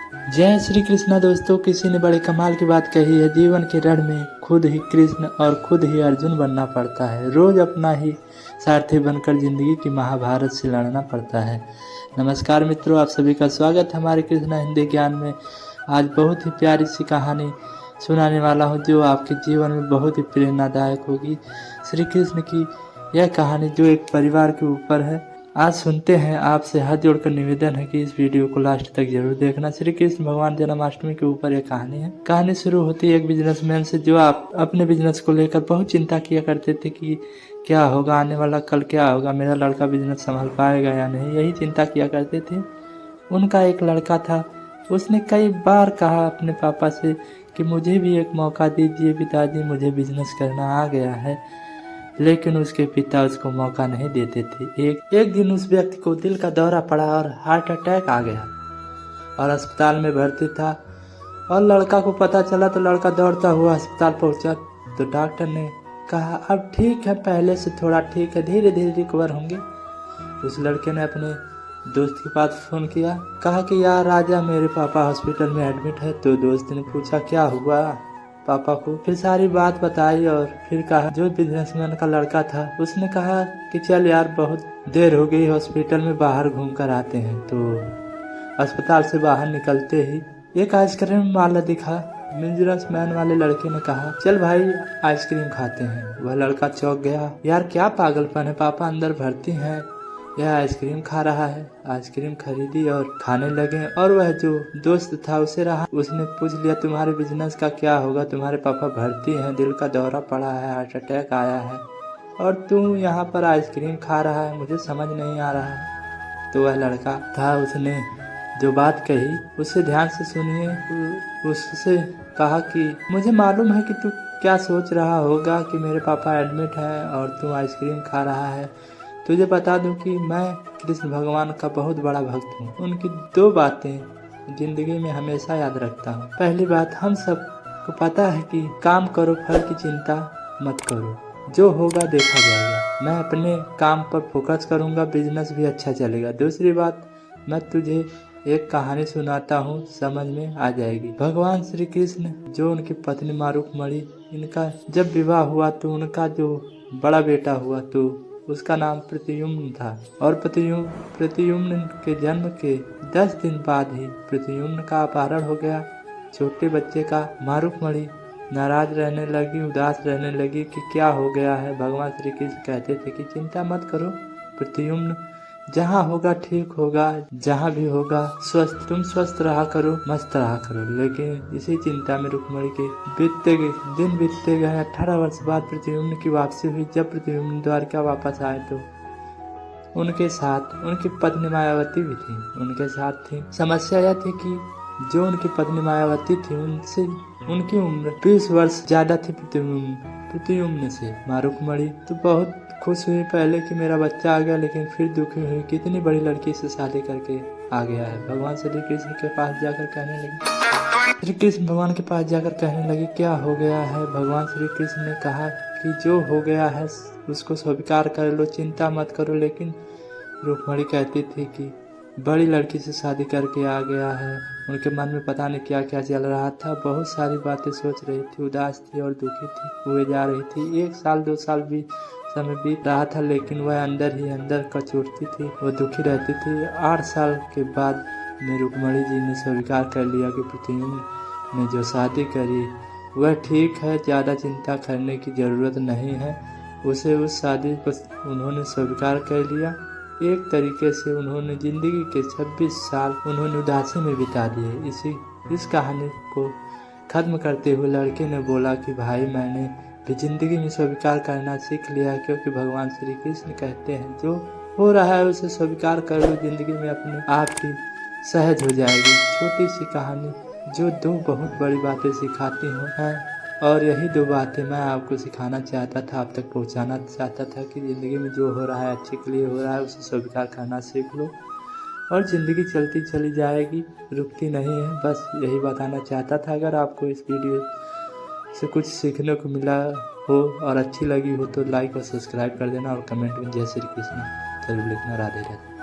जय श्री कृष्णा। दोस्तों, किसी ने बड़े कमाल की बात कही है, जीवन के रण में खुद ही कृष्ण और खुद ही अर्जुन बनना पड़ता है। रोज अपना ही सारथी बनकर जिंदगी की महाभारत से लड़ना पड़ता है। नमस्कार मित्रों, आप सभी का स्वागत है हमारे कृष्णा हिंदी ज्ञान में। आज बहुत ही प्यारी सी कहानी सुनाने वाला हूँ जो आपके जीवन में बहुत ही प्रेरणादायक होगी। श्री कृष्ण की यह कहानी जो एक परिवार के ऊपर है। आज सुनते हैं। आपसे हाथ जोड़कर निवेदन है कि इस वीडियो को लास्ट तक जरूर देखना। श्री कृष्ण भगवान जन्माष्टमी के ऊपर यह कहानी है। कहानी शुरू होती है एक बिजनेसमैन से जो अपने बिजनेस को लेकर बहुत चिंता किया करते थे कि क्या होगा, आने वाला कल क्या होगा, मेरा लड़का बिजनेस संभाल पाएगा या नहीं, यही चिंता किया करते थे। उनका एक लड़का था, उसने कई बार कहा अपने पापा से कि मुझे भी एक मौका दीजिए पिताजी, मुझे बिजनेस करना आ गया है, लेकिन उसके पिता उसको मौका नहीं देते थे। एक दिन उस व्यक्ति को दिल का दौरा पड़ा और हार्ट अटैक आ गया और अस्पताल में भर्ती था। और लड़का को पता चला तो लड़का दौड़ता हुआ अस्पताल पहुंचा तो डॉक्टर ने कहा अब ठीक है, पहले से थोड़ा ठीक है, धीरे धीरे रिकवर होंगे। उस लड़के ने अपने दोस्त के पास फोन किया, कहा कि यार राजा, मेरे पापा हॉस्पिटल में एडमिट है। तो दोस्त ने पूछा क्या हुआ पापा को, फिर सारी बात बताई और फिर कहा, जो बिजनेसमैन का लड़का था उसने कहा कि चल यार, बहुत देर हो गई हॉस्पिटल में, बाहर घूम कर आते हैं। तो अस्पताल से बाहर निकलते ही एक आइसक्रीम वाला दिखा। बिजनेसमैन वाले लड़के ने कहा चल भाई आइसक्रीम खाते हैं। वह लड़का चौंक गया, यार क्या पागलपन है, पापा अंदर भर्ती हैं, यह आइसक्रीम खा रहा है। आइसक्रीम खरीदी और खाने लगे। और वह जो दोस्त था उसे रहा, उसने पूछ लिया तुम्हारे बिजनेस का क्या होगा, तुम्हारे पापा भर्ती हैं, दिल का दौरा पड़ा है, हार्ट अटैक आया है और तू यहाँ पर आइसक्रीम खा रहा है, मुझे समझ नहीं आ रहा है। तो वह लड़का था, उसने जो बात कही उसे ध्यान से सुनिए। उससे कहा कि मुझे मालूम है कि तू क्या सोच रहा होगा कि मेरे पापा एडमिट है और तू आइसक्रीम खा रहा है। तुझे बता दूं कि मैं कृष्ण भगवान का बहुत बड़ा भक्त हूँ। उनकी दो बातें जिंदगी में हमेशा याद रखता हूँ। पहली बात, हम सबको पता है कि काम करो, फल की चिंता मत करो, जो होगा देखा जाएगा। मैं अपने काम पर फोकस करूंगा, बिजनेस भी अच्छा चलेगा। दूसरी बात, मैं तुझे एक कहानी सुनाता हूँ, समझ में आ जाएगी। भगवान श्री कृष्ण जो उनकी पत्नी मारुकमणि, इनका जब विवाह हुआ तो उनका जो बड़ा बेटा हुआ तो उसका नाम प्रद्युम्न था। और प्रद्युम्न के जन्म के 10 दिन बाद ही प्रद्युम्न का अपहरण हो गया। छोटे बच्चे का मारुकमणि नाराज रहने लगी, उदास रहने लगी कि क्या हो गया है। भगवान श्री कृष्ण कहते थे कि चिंता मत करो प्रद्युम्न, जहाँ होगा ठीक होगा, जहाँ भी होगा तुम स्वस्थ रहा करो, मस्त रहा करो। लेकिन इसी चिंता में रुक्मणी के दिन बीतते गए। 18 वर्ष बाद प्रद्युम्न की वापसी हुई। जब प्रद्युम्न द्वारका वापस आए तो उनके साथ उनकी पत्नी मायावती भी थी, उनके साथ थी। समस्या यह थी कि जो उनकी पत्नी मायावती थी उनसे उनकी उम्र 20 वर्ष ज्यादा थी प्रद्युम्न से। मारुकमणि तो बहुत खुश हुई पहले कि मेरा बच्चा आ गया, लेकिन फिर दुखी हुई कि इतनी बड़ी लड़की से शादी करके आ गया है। भगवान श्री कृष्ण के पास जाकर कहने लगी, श्री कृष्ण भगवान के पास जाकर कहने लगी क्या हो गया है। भगवान श्री कृष्ण ने कहा कि जो हो गया है उसको स्वीकार कर लो, चिंता मत करो। लेकिन रुक्मणी कहती थी कि बड़ी लड़की से शादी करके आ गया है। उनके मन में पता नहीं क्या क्या चल रहा था, बहुत सारी बातें सोच रही थी, उदास थी और दुखी थी, हुए जा रही थी। 1 साल 2 साल भी समय बीत रहा था, लेकिन वह अंदर ही अंदर कचोटती थी, वह दुखी रहती थी। 8 साल के बाद में रुक्मणी जी ने स्वीकार कर लिया कि प्रद्युम्न ने जो शादी करी वह ठीक है, ज़्यादा चिंता करने की ज़रूरत नहीं है। उसे उस शादी को उन्होंने स्वीकार कर लिया। एक तरीके से उन्होंने जिंदगी के 26 साल उन्होंने उदासी में बिता दिए। इस कहानी को खत्म करते हुए लड़के ने बोला कि भाई, मैंने भी जिंदगी में स्वीकार करना सीख लिया, क्योंकि भगवान श्री कृष्ण कहते हैं जो हो रहा है उसे स्वीकार कर लो, जिंदगी में अपने आप ही सहज हो जाएगी। छोटी सी कहानी जो 2 बहुत बड़ी बातें सिखाती हैं, और यही 2 बातें मैं आपको सिखाना चाहता था, आप तक पहुंचाना चाहता था कि ज़िंदगी में जो हो रहा है अच्छे के लिए हो रहा है, उसे स्वीकार करना सीख लो और ज़िंदगी चलती चली जाएगी, रुकती नहीं है। बस यही बताना चाहता था। अगर आपको इस वीडियो से कुछ सीखने को मिला हो और अच्छी लगी हो तो लाइक और सब्सक्राइब कर देना और कमेंट में जय श्री कृष्ण जरूर लिखना। राधे राधे।